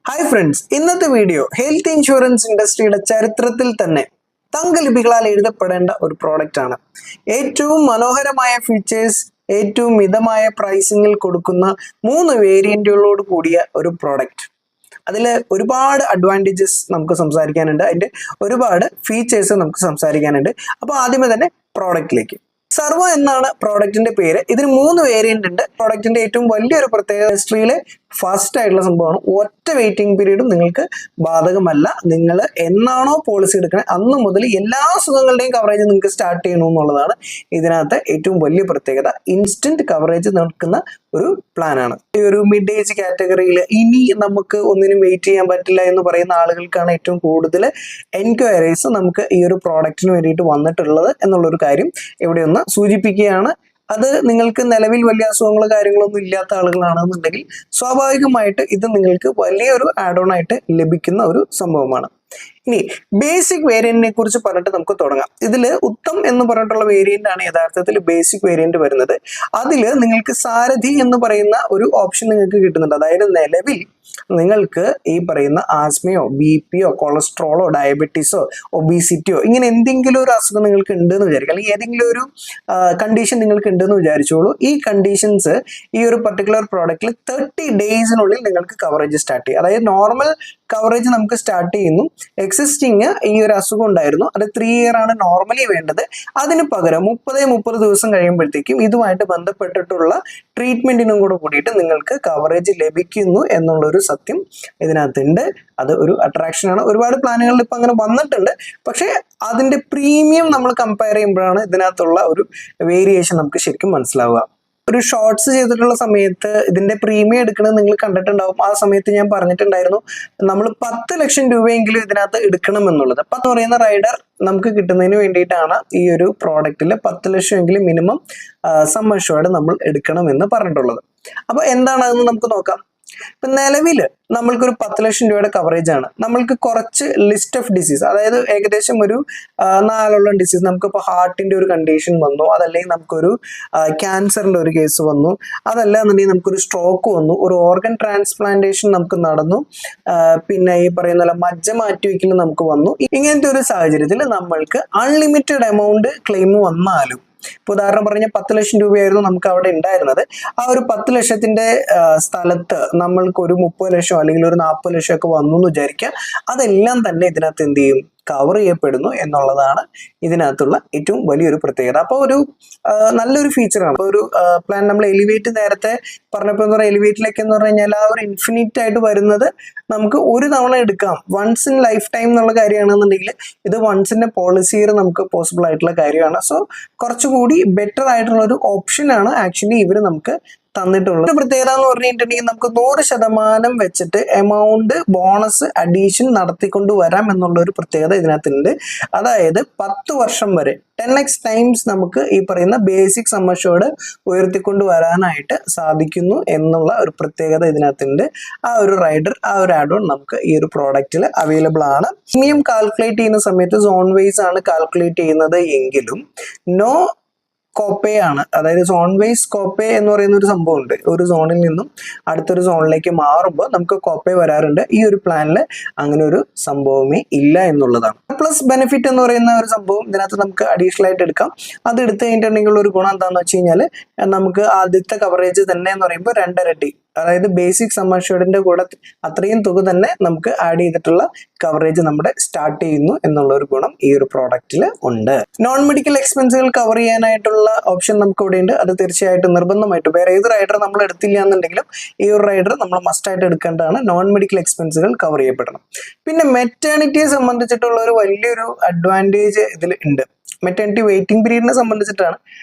Hi friends, ഇന്നത്തെ video health insurance ഇൻഡസ്ട്രിയുടെ ചരിത്രത്തിൽ തന്നെ തങ്കലിപികളാൽ എഴുതപ്പെടേണ്ട ഒരു പ്രോഡക്റ്റ് ആണ്. ഏറ്റവും മനോഹരമായ ഫീച്ചേഴ്സ്, ഏറ്റവും മിതമായ പ്രൈസിങ്ങിൽ കൊടുക്കുന്ന 3 വേരിയന്റുകളോട് കൂടിയ ഒരു പ്രോഡക്റ്റ്. അതിൽ ഒരുപാട് അഡ്വാൻറ്റേജസ് നമുക്ക് സംസാരിക്കാനുണ്ട്, അതിൻ്റെ ഒരുപാട് ഫീച്ചേഴ്സ് നമുക്ക് സംസാരിക്കാനുണ്ട്. അപ്പോൾ ആദ്യമേ തന്നെ പ്രോഡക്റ്റിലേക്ക്. സർവ എന്നാണ് പ്രോഡക്റ്റിന്റെ പേര്. ഇതിന് 3 വേരിയന്റ് ഉണ്ട്. പ്രോഡക്റ്റിന്റെ ഏറ്റവും വലിയൊരു പ്രത്യേകത ഇൻഡസ്ട്രിയിലെ ഫസ്റ്റ് ആയിട്ടുള്ള സംഭവമാണ്. ഒറ്റ വെയിറ്റിംഗ് പീരീഡും നിങ്ങൾക്ക് ബാധകമല്ല. നിങ്ങൾ എന്നാണോ പോളിസി എടുക്കുന്നത് അന്ന് മുതൽ എല്ലാ അസുഖങ്ങളുടെയും കവറേജ് നിങ്ങൾക്ക് സ്റ്റാർട്ട് ചെയ്യണമെന്നുള്ളതാണ് ഇതിനകത്ത് ഏറ്റവും വലിയ പ്രത്യേകത. ഇൻസ്റ്റന്റ് കവറേജ് നിൽക്കുന്ന ഒരു പ്ലാനാണ്. ഈ ഒരു മിഡ് ഏജ് കാറ്റഗറിയിൽ ഇനി നമുക്ക് ഒന്നിനും വെയിറ്റ് ചെയ്യാൻ പറ്റില്ല എന്ന് പറയുന്ന ആളുകൾക്കാണ് ഏറ്റവും കൂടുതൽ എൻക്വയറീസ് നമുക്ക് ഈ ഒരു പ്രോഡക്റ്റിന് വേണ്ടിയിട്ട് വന്നിട്ടുള്ളത് എന്നുള്ളൊരു കാര്യം ഇവിടെ ഒന്ന് സൂചിപ്പിക്കുകയാണ്. അത് നിങ്ങൾക്ക് നിലവിൽ വലിയ അസുഖങ്ങളോ കാര്യങ്ങളൊന്നും ഇല്ലാത്ത ആളുകളാണെന്നുണ്ടെങ്കിൽ സ്വാഭാവികമായിട്ട് ഇത് നിങ്ങൾക്ക് വലിയൊരു ആഡ് ഓൺ ആയിട്ട് ലഭിക്കുന്ന ഒരു സംഭവമാണ്. ഇനി ബേസിക് വേരിയന്റിനെ കുറിച്ച് പറഞ്ഞിട്ട് നമുക്ക് തുടങ്ങാം. ഇതിൽ ഉത്തം എന്ന് പറഞ്ഞിട്ടുള്ള വേരിയന്റ് ആണ് യഥാർത്ഥത്തിൽ ബേസിക് വേരിയന്റ് വരുന്നത്. അതിൽ നിങ്ങൾക്ക് സാരഥി എന്ന് പറയുന്ന ഒരു ഓപ്ഷൻ നിങ്ങൾക്ക് കിട്ടുന്നുണ്ട്. അതായത് നിലവിൽ നിങ്ങൾക്ക് ഈ പറയുന്ന ആസ്മയോ BP-യോ കൊളസ്ട്രോളോ ഡയബറ്റീസോ ഒബീസിറ്റിയോ ഇങ്ങനെ എന്തെങ്കിലും ഒരു അസുഖം നിങ്ങൾക്ക് ഉണ്ടെന്ന് വിചാരിക്കുക, അല്ലെങ്കിൽ ഏതെങ്കിലും ഒരു കണ്ടീഷൻ നിങ്ങൾക്ക് ഉണ്ടെന്ന് വിചാരിച്ചോളൂ. ഈ കണ്ടീഷൻസ് ഈ ഒരു പർട്ടിക്കുലർ പ്രോഡക്റ്റിൽ 30 ഡേയ്സിനുള്ളിൽ നിങ്ങൾക്ക് കവറേജ് സ്റ്റാർട്ട് ചെയ്യും. അതായത് നോർമൽ കവറേജ് നമുക്ക് സ്റ്റാർട്ട് ചെയ്യുന്നു. എക്സിസ്റ്റിങ് ഈ ഒരു അസുഖം ഉണ്ടായിരുന്നു, അത് 3 ഇയർ ആണ് നോർമലി വേണ്ടത്. അതിന് പകരം 30 ദിവസം കഴിയുമ്പോഴത്തേക്കും ഇതുമായിട്ട് ബന്ധപ്പെട്ടിട്ടുള്ള ട്രീറ്റ്മെന്റിനും കൂടെ കൂടിയിട്ട് നിങ്ങൾക്ക് കവറേജ് ലഭിക്കുന്നു എന്നുള്ളൊരു സത്യം ഇതിനകത്തുണ്ട്. അത് ഒരു അട്രാക്ഷൻ ആണ്. ഒരുപാട് പ്ലാനുകളിൽ ഇപ്പം അങ്ങനെ വന്നിട്ടുണ്ട്. പക്ഷേ അതിന്റെ പ്രീമിയം നമ്മൾ കമ്പയർ ചെയ്യുമ്പോഴാണ് ഇതിനകത്തുള്ള ഒരു വേരിയേഷൻ നമുക്ക് ശരിക്കും മനസ്സിലാവുക. ഒരു ഷോർട്സ് ചെയ്തിട്ടുള്ള സമയത്ത് ഇതിന്റെ പ്രീമിയം എടുക്കുന്നത് നിങ്ങൾ കണ്ടിട്ടുണ്ടാവും. ആ സമയത്ത് ഞാൻ പറഞ്ഞിട്ടുണ്ടായിരുന്നു നമ്മൾ 10 ലക്ഷം രൂപയെങ്കിലും ഇതിനകത്ത് എടുക്കണം എന്നുള്ളത്. അപ്പം എന്ന് പറയുന്ന റൈഡർ നമുക്ക് കിട്ടുന്നതിന് വേണ്ടിയിട്ടാണ് ഈ ഒരു പ്രോഡക്റ്റിൽ 10 ലക്ഷം എങ്കിലും മിനിമം സം അഷ്യൂർഡ് നമ്മൾ എടുക്കണം എന്ന് പറഞ്ഞിട്ടുള്ളത്. അപ്പൊ എന്താണ് അതെന്ന് നമുക്ക് നോക്കാം. ഇപ്പൊ നിലവിൽ നമ്മൾക്കൊരു 10 ലക്ഷം രൂപയുടെ കവറേജ് ആണ്. നമ്മൾക്ക് കുറച്ച് ലിസ്റ്റ് ഓഫ് ഡിസീസ്, അതായത് ഏകദേശം ഒരു 4 ഡിസീസ്, നമുക്കിപ്പോൾ ഹാർട്ടിന്റെ ഒരു കണ്ടീഷൻ വന്നു, അതല്ലെങ്കിൽ നമുക്കൊരു ക്യാൻസറിന്റെ ഒരു കേസ് വന്നു, അതല്ല എന്നുണ്ടെങ്കിൽ നമുക്കൊരു സ്ട്രോക്ക് വന്നു, ഒരു ഓർഗൻ ട്രാൻസ്പ്ലാന്റേഷൻ നമുക്ക് നടന്നു, പിന്നെ ഈ പറയുന്ന പോലെ മജ്ജ മാറ്റിവെക്കൽ നമുക്ക് വന്നു. ഇങ്ങനത്തെ ഒരു സാഹചര്യത്തിൽ നമ്മൾക്ക് അൺലിമിറ്റഡ് എമൗണ്ട് ക്ലെയിം വന്നാലും, ഇപ്പൊ ഉദാഹരണം പറഞ്ഞ 10 ലക്ഷം രൂപയായിരുന്നു നമുക്ക് അവിടെ ഉണ്ടായിരുന്നത്. ആ ഒരു 10 ലക്ഷത്തിന്റെ സ്ഥലത്ത് നമ്മൾക്ക് ഒരു 30 ലക്ഷം അല്ലെങ്കിൽ ഒരു 40 ലക്ഷം ഒക്കെ വന്നു എന്ന് വിചാരിക്കുക. അതെല്ലാം തന്നെ ഇതിനകത്ത് എന്ത് ചെയ്യും, കവർ ചെയ്യപ്പെടുന്നു എന്നുള്ളതാണ് ഇതിനകത്തുള്ള ഏറ്റവും വലിയൊരു പ്രത്യേകത. അപ്പോൾ ഒരു നല്ലൊരു ഫീച്ചറാണ്. അപ്പോൾ ഒരു പ്ലാൻ നമ്മൾ എലിവേറ്റ് നേരത്തെ പറഞ്ഞപ്പോൾ എന്ന് പറഞ്ഞാൽ എലിവേറ്റിലേക്ക് എന്ന് പറഞ്ഞു കഴിഞ്ഞാൽ ആ ഒരു ഇൻഫിനിറ്റ് ആയിട്ട് വരുന്നത് നമുക്ക് ഒരു തവണ എടുക്കാം, വൺസ് ഇൻ ലൈഫ് ടൈം എന്നുള്ള കാര്യമാണെന്നുണ്ടെങ്കിൽ ഇത് once in a policy year നമുക്ക് പോസിബിൾ ആയിട്ടുള്ള കാര്യമാണ്. സോ കുറച്ചുകൂടി ബെറ്റർ ആയിട്ടുള്ള ഒരു ഓപ്ഷനാണ് ആക്ച്വലി ഇവർ നമുക്ക് തന്നിട്ടുള്ളത്. പ്രത്യേകത എന്ന് പറഞ്ഞിട്ടുണ്ടെങ്കിൽ നമുക്ക് 100% വെച്ചിട്ട് എമൗണ്ട് ബോണസ് അഡീഷൻ നടത്തിക്കൊണ്ട് വരാം എന്നുള്ള ഒരു പ്രത്യേകത ഇതിനകത്തുണ്ട്. അതായത് 10 വർഷം വരെ 10x ടൈംസ് നമുക്ക് ഈ പറയുന്ന ബേസിക് സം അഷ്യൂർഡ് ഉയർത്തിക്കൊണ്ട് വരാനായിട്ട് സാധിക്കുന്നു എന്നുള്ള ഒരു പ്രത്യേകത ഇതിനകത്തുണ്ട്. ആ ഒരു റൈഡർ, ആ ഒരു ആഡ് ഓൺ നമുക്ക് ഈ ഒരു പ്രോഡക്റ്റിൽ അവൈലബിൾ ആണ്. പ്രീമിയം കാൽക്കുലേറ്റ് ചെയ്യുന്ന സമയത്ത് സോൺ വൈസ് ആണ് കാൽക്കുലേറ്റ് ചെയ്യുന്നത് എങ്കിലും നോ കോപ്പേ ആണ്. അതായത് സോൺ വൈസ് കോപ്പേ എന്ന് പറയുന്ന ഒരു സംഭവം ഉണ്ട്. ഒരു സോണിൽ നിന്നും അടുത്തൊരു സോണിലേക്ക് മാറുമ്പോൾ നമുക്ക് കോപ്പേ വരാറുണ്ട്. ഈ ഒരു പ്ലാനിൽ അങ്ങനെ ഒരു സംഭവമേ ഇല്ല എന്നുള്ളതാണ്. പ്ലസ് ബെനിഫിറ്റ് എന്ന് പറയുന്ന ഒരു സംഭവം ഇതിനകത്ത് നമുക്ക് അഡീഷണൽ ആയിട്ട് എടുക്കാം. അത് എടുത്തു കഴിഞ്ഞിട്ടുണ്ടെങ്കിൽ ഒരു ഗുണം എന്താണെന്ന് വെച്ച് കഴിഞ്ഞാൽ നമുക്ക് ആദ്യത്തെ കവറേജ് തന്നെ എന്ന് പറയുമ്പോൾ 2 ഇരട്ടി, അതായത് ബേസിക് സം അഷ്യൂർഡിന്റെ കൂടെ അത്രയും തുക തന്നെ നമുക്ക് ആഡ് ചെയ്തിട്ടുള്ള കവറേജ് നമ്മുടെ സ്റ്റാർട്ട് ചെയ്യുന്നു എന്നുള്ള ഒരു ഗുണം ഈ ഒരു പ്രോഡക്റ്റിൽ ഉണ്ട്. നോൺ മെഡിക്കൽ എക്സ്പെൻസുകൾ കവർ ചെയ്യാനായിട്ടുള്ള ഓപ്ഷൻ നമുക്ക് ഇവിടെ ഉണ്ട്. അത് തീർച്ചയായിട്ടും നിർബന്ധമായിട്ടും വേറെ ഏത് റൈഡർ നമ്മൾ എടുത്തില്ല എന്നുണ്ടെങ്കിലും ഈ ഒരു റൈഡർ നമ്മൾ മസ്റ്റ് ആയിട്ട് എടുക്കേണ്ടതാണ്. നോൺ മെഡിക്കൽ എക്സ്പെൻസുകൾ കവർ ചെയ്യപ്പെടണം. പിന്നെ മെറ്റേണിറ്റിയെ സംബന്ധിച്ചിട്ടുള്ള ഒരു വലിയൊരു അഡ്വാൻറ്റേജ് ഇതിൽ ഉണ്ട്. മെറ്റേണിറ്റി വെയിറ്റിംഗ് പീരീഡിനെ സംബന്ധിച്ചിട്ടാണ്.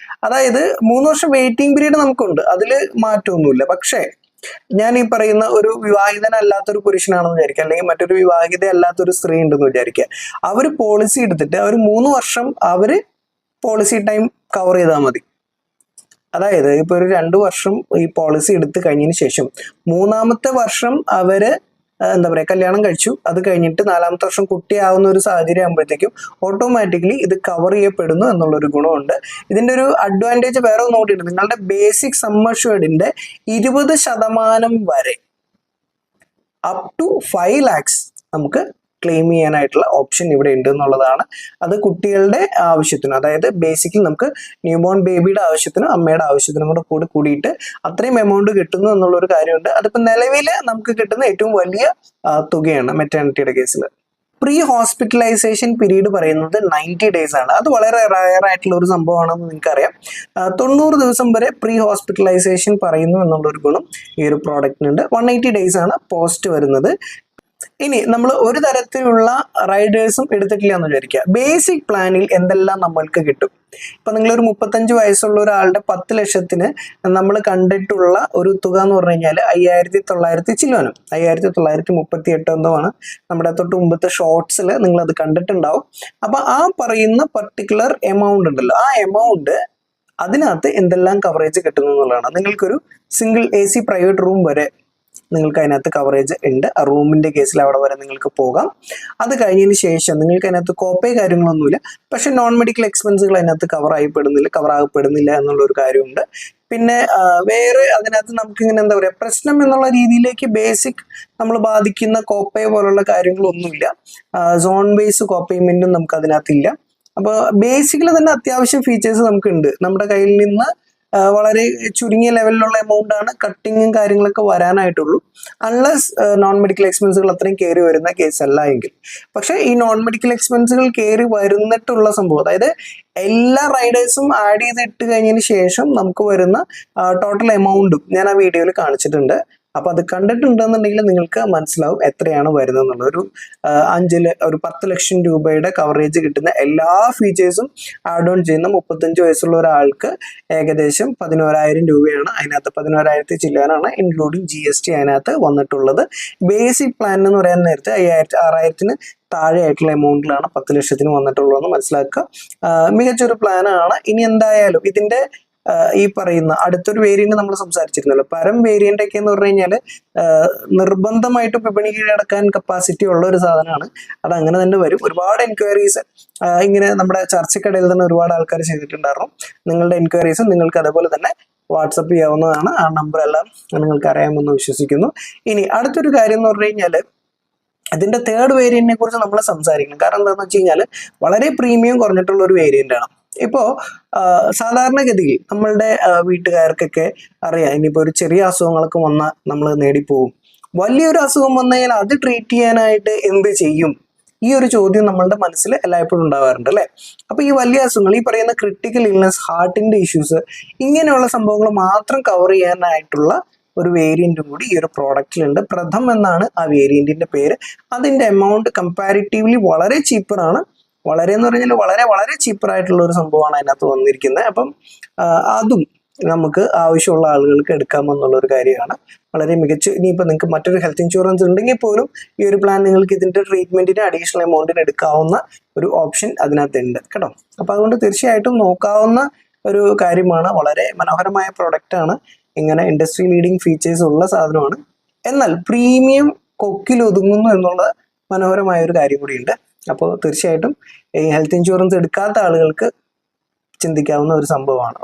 അതായത് 3 വർഷം വെയിറ്റിംഗ് പീരീഡ് നമുക്കുണ്ട്, അതിൽ മാറ്റമൊന്നുമില്ല. പക്ഷേ ഞാൻ ഈ പറയുന്ന ഒരു വിവാഹിതനല്ലാത്തൊരു പുരുഷനാണെന്ന് വിചാരിക്കുക, അല്ലെങ്കിൽ മറ്റൊരു വിവാഹിത അല്ലാത്തൊരു സ്ത്രീ ഉണ്ടെന്ന് വിചാരിക്കുക. അവർ പോളിസി എടുത്തിട്ട് അവർ 3 വർഷം അവര് പോളിസി ടൈം കവർ ചെയ്താൽ മതി. അതായത് ഇപ്പൊ ഒരു 2 വർഷം ഈ പോളിസി എടുത്ത് കഴിഞ്ഞതിന് ശേഷം 3ാമത്തെ വർഷം അവര് എന്താ പറയുക കല്യാണം കഴിച്ചു, അത് കഴിഞ്ഞിട്ട് 4ാമത്തെ വർഷം കുട്ടിയാവുന്ന ഒരു സാഹചര്യം ആകുമ്പോഴത്തേക്കും ഓട്ടോമാറ്റിക്കലി ഇത് കവർ ചെയ്യപ്പെടുന്നു എന്നുള്ളൊരു ഗുണമുണ്ട്. ഇതിന്റെ ഒരു അഡ്വാൻറ്റേജ് വേറെ ഒന്ന് നോക്കിയിട്ടുണ്ട്. നിങ്ങളുടെ ബേസിക് സം അഷ്യൂർഡിന്റെ 20% വരെ അപ് ടു 5 lakhs നമുക്ക് ക്ലെയിം ചെയ്യാനായിട്ടുള്ള ഓപ്ഷൻ ഇവിടെ ഉണ്ട് എന്നുള്ളതാണ്. അത് കുട്ടികളുടെ ആവശ്യത്തിന്, അതായത് ബേസിക്കലി നമുക്ക് ന്യൂബോൺ ബേബിയുടെ ആവശ്യത്തിനും അമ്മയുടെ ആവശ്യത്തിനും കൂടെ കൂടിയിട്ട് അത്രയും എമൗണ്ട് കിട്ടുന്നു എന്നുള്ളൊരു കാര്യമുണ്ട്. അതിപ്പോൾ നിലവിൽ നമുക്ക് കിട്ടുന്ന ഏറ്റവും വലിയ തുകയാണ് മെറ്റേണിറ്റിയുടെ കേസിൽ. പ്രീ ഹോസ്പിറ്റലൈസേഷൻ പീരീഡ് പറയുന്നത് 90 days ആണ്. അത് വളരെ റയർ ആയിട്ടുള്ള ഒരു സംഭവമാണെന്ന് നിങ്ങൾക്കറിയാം. 90 ദിവസം വരെ പ്രീ ഹോസ്പിറ്റലൈസേഷൻ പറയുന്നു എന്നുള്ളൊരു ഗുണം ഈ ഒരു പ്രോഡക്റ്റിനുണ്ട്. 180 days ആണ് പോസ്റ്റ് വരുന്നത്. ഇനി നമ്മൾ ഒരു തരത്തിലുള്ള റൈഡേഴ്സും എടുത്തിട്ടില്ല എന്ന് വിചാരിക്കുക. ബേസിക് പ്ലാനിൽ എന്തെല്ലാം നമ്മൾക്ക് കിട്ടും? ഇപ്പൊ നിങ്ങളൊരു 35 വയസ്സുള്ള ഒരാളുടെ 10 ലക്ഷത്തിന് നമ്മൾ കണ്ടിട്ടുള്ള ഒരു തുക എന്ന് പറഞ്ഞു കഴിഞ്ഞാൽ 5900 ചില്ലുവാനും 5938 എന്തോ ആണ് നമ്മുടെ തൊട്ട് മുമ്പത്തെ ഷോർട്സിൽ നിങ്ങൾ അത് കണ്ടിട്ടുണ്ടാവും. അപ്പൊ ആ പറയുന്ന പർട്ടിക്കുലർ എമൗണ്ട് ഉണ്ടല്ലോ, ആ എമൗണ്ട് അതിനകത്ത് എന്തെല്ലാം കവറേജ് കിട്ടുന്നു എന്നുള്ളതാണ്. നിങ്ങൾക്കൊരു സിംഗിൾ AC പ്രൈവറ്റ് റൂം വരെ നിങ്ങൾക്ക് അതിനകത്ത് കവറേജ് ഉണ്ട്. ആ റൂമിന്റെ കേസിൽ അവിടെ വരെ നിങ്ങൾക്ക് പോകാം. അത് കഴിഞ്ഞതിന് ശേഷം നിങ്ങൾക്ക് അതിനകത്ത് കോപ്പേ കാര്യങ്ങളൊന്നുമില്ല, പക്ഷെ നോൺ മെഡിക്കൽ എക്സ്പെൻസുകൾ അതിനകത്ത് കവർ ആകപ്പെടുന്നില്ല എന്നുള്ള ഒരു കാര്യമുണ്ട്. പിന്നെ വേറെ അതിനകത്ത് നമുക്ക് ഇങ്ങനെ എന്താ പറയുക, പ്രശ്നം എന്നുള്ള രീതിയിലേക്ക് ബേസിക് നമ്മൾ ബാധിക്കുന്ന കോപ്പേ പോലുള്ള കാര്യങ്ങളൊന്നുമില്ല. സോൺ ബേസ് കോപ്പേയ്മെന്റും നമുക്ക് അതിനകത്തില്ല. അപ്പോൾ ബേസിക്കലി തന്നെ അത്യാവശ്യം ഫീച്ചേഴ്സ് നമുക്കുണ്ട്. നമ്മുടെ കയ്യിൽ നിന്ന് വളരെ ചുരുങ്ങിയ ലെവലിലുള്ള എമൗണ്ട് ആണ് കട്ടിങ്ങും കാര്യങ്ങളൊക്കെ വരാനായിട്ടുള്ളൂ, അൺലെസ് നോൺ മെഡിക്കൽ എക്സ്പെൻസുകൾ അത്രയും കയറി വരുന്ന കേസല്ല എങ്കിൽ. പക്ഷേ ഈ നോൺ മെഡിക്കൽ എക്സ്പെൻസുകൾ കയറി വരുന്നിട്ടുള്ള സംഭവം, അതായത് എല്ലാ റൈഡേഴ്സും ആഡ് ചെയ്തിട്ട് കഴിഞ്ഞതിന് ശേഷം നമുക്ക് വരുന്ന ടോട്ടൽ എമൗണ്ടും ഞാൻ ആ വീഡിയോയിൽ കാണിച്ചിട്ടുണ്ട്. അപ്പൊ അത് കണ്ടിട്ടുണ്ടെന്നുണ്ടെങ്കിൽ നിങ്ങൾക്ക് മനസ്സിലാവും എത്രയാണ് വരുന്നത് എന്നുള്ളത്. ഒരു 10 ലക്ഷം രൂപയുടെ കവറേജ് കിട്ടുന്ന എല്ലാ ഫീച്ചേഴ്സും ആഡ് ഓൺ ചെയ്യുന്ന 35 വയസ്സുള്ള ഒരാൾക്ക് ഏകദേശം 11,000 രൂപയാണ്. അതിനകത്ത് 11,000 ചില്ലാനാണ് ഇൻക്ലൂഡിങ് GST അതിനകത്ത് വന്നിട്ടുള്ളത്. ബേസിക് പ്ലാൻ എന്ന് പറയാൻ നേരത്തെ 6,000 താഴെ ആയിട്ടുള്ള എമൗണ്ടിലാണ് 10 ലക്ഷത്തിന് വന്നിട്ടുള്ളതെന്ന് മനസ്സിലാക്കുക. മികച്ചൊരു പ്ലാനാണ്. ഇനി എന്തായാലും ഇതിന്റെ ഈ പറയുന്ന അടുത്തൊരു വേരിയന്റ് നമ്മൾ സംസാരിച്ചിരുന്നല്ലോ, പരം വേരിയന്റ് ഒക്കെ എന്ന് പറഞ്ഞു കഴിഞ്ഞാൽ നിർബന്ധമായിട്ട് വിപണി കീഴടക്കാൻ കപ്പാസിറ്റി ഉള്ള ഒരു സാധനമാണ്. അത് അങ്ങനെ തന്നെ വരും. ഒരുപാട് എൻക്വയറീസ് ഇങ്ങനെ നമ്മുടെ ചർച്ചയ്ക്കിടയിൽ തന്നെ ഒരുപാട് ആൾക്കാർ ചെയ്തിട്ടുണ്ടായിരുന്നു. നിങ്ങളുടെ എൻക്വയറീസ് നിങ്ങൾക്ക് അതേപോലെ തന്നെ വാട്സപ്പ് ചെയ്യാവുന്നതാണ്. ആ നമ്പർ എല്ലാം നിങ്ങൾക്ക് അറിയാമെന്ന് വിശ്വസിക്കുന്നു. ഇനി അടുത്തൊരു കാര്യം എന്ന് പറഞ്ഞു കഴിഞ്ഞാൽ അതിന്റെ തേർഡ് വേരിയന്റിനെ കുറിച്ച് നമ്മൾ സംസാരിക്കണം. കാരണം എന്താണെന്ന് വെച്ച് കഴിഞ്ഞാൽ വളരെ പ്രീമിയം കുറഞ്ഞിട്ടുള്ള ഒരു വേരിയന്റ് ആണ്. ഇപ്പോ സാധാരണഗതിയിൽ നമ്മളുടെ വീട്ടുകാർക്കൊക്കെ അറിയാം, ഇനിയിപ്പോ ഒരു ചെറിയ അസുഖങ്ങളൊക്കെ വന്നാൽ നമ്മൾ നേടിപ്പോവും. വലിയൊരു അസുഖം വന്നു കഴിഞ്ഞാൽ അത് ട്രീറ്റ് ചെയ്യാനായിട്ട് എന്ത് ചെയ്യും? ഈ ഒരു ചോദ്യം നമ്മളുടെ മനസ്സിൽ എല്ലായ്പ്പോഴും ഉണ്ടാവാറുണ്ട് അല്ലെ. അപ്പൊ ഈ വലിയ അസുഖങ്ങൾ, ഈ പറയുന്ന ക്രിട്ടിക്കൽ ഇൽനെസ്, ഹാർട്ടിന്റെ ഇഷ്യൂസ്, ഇങ്ങനെയുള്ള സംഭവങ്ങൾ മാത്രം കവർ ചെയ്യാനായിട്ടുള്ള ഒരു വേരിയന്റും കൂടി ഈ ഒരു പ്രോഡക്റ്റിലുണ്ട്. പ്രഥം എന്നാണ് ആ വേരിയന്റിന്റെ പേര്. അതിന്റെ എമൗണ്ട് കമ്പാരിറ്റീവ്ലി വളരെ ചീപ്പറാണ്. വളരെ എന്ന് പറഞ്ഞാൽ വളരെ വളരെ ചീപ്പറായിട്ടുള്ള ഒരു സംഭവമാണ് അതിനകത്ത് വന്നിരിക്കുന്നത്. അപ്പം അതും നമുക്ക് ആവശ്യമുള്ള ആളുകൾക്ക് എടുക്കാമെന്നുള്ള ഒരു കാര്യമാണ്. വളരെ മികച്ച. ഇനിയിപ്പോൾ നിങ്ങൾക്ക് മറ്റൊരു ഹെൽത്ത് ഇൻഷുറൻസ് ഉണ്ടെങ്കിൽ പോലും ഈ ഒരു പ്ലാൻ നിങ്ങൾക്ക് ഇതിന്റെ ട്രീറ്റ്മെന്റിന് അഡീഷണൽ എമൗണ്ടിന് എടുക്കാവുന്ന ഒരു ഓപ്ഷൻ അതിനകത്തുണ്ട് കേട്ടോ. അപ്പൊ അതുകൊണ്ട് തീർച്ചയായിട്ടും നോക്കാവുന്ന ഒരു കാര്യമാണ്. വളരെ മനോഹരമായ പ്രോഡക്റ്റ് ആണ്. ഇങ്ങനെ ഇൻഡസ്ട്രി ലീഡിങ് ഫീച്ചേഴ്സ് ഉള്ള സാധനമാണ്. എന്നാൽ പ്രീമിയം കൊക്കിൽ ഒതുങ്ങുന്നു എന്നുള്ള മനോഹരമായ ഒരു കാര്യം കൂടിയുണ്ട്. അപ്പോൾ തീർച്ചയായിട്ടും ഈ ഹെൽത്ത് ഇൻഷുറൻസ് എടുക്കാത്ത ആളുകൾക്ക് ചിന്തിക്കാവുന്ന ഒരു സംഭവമാണ്.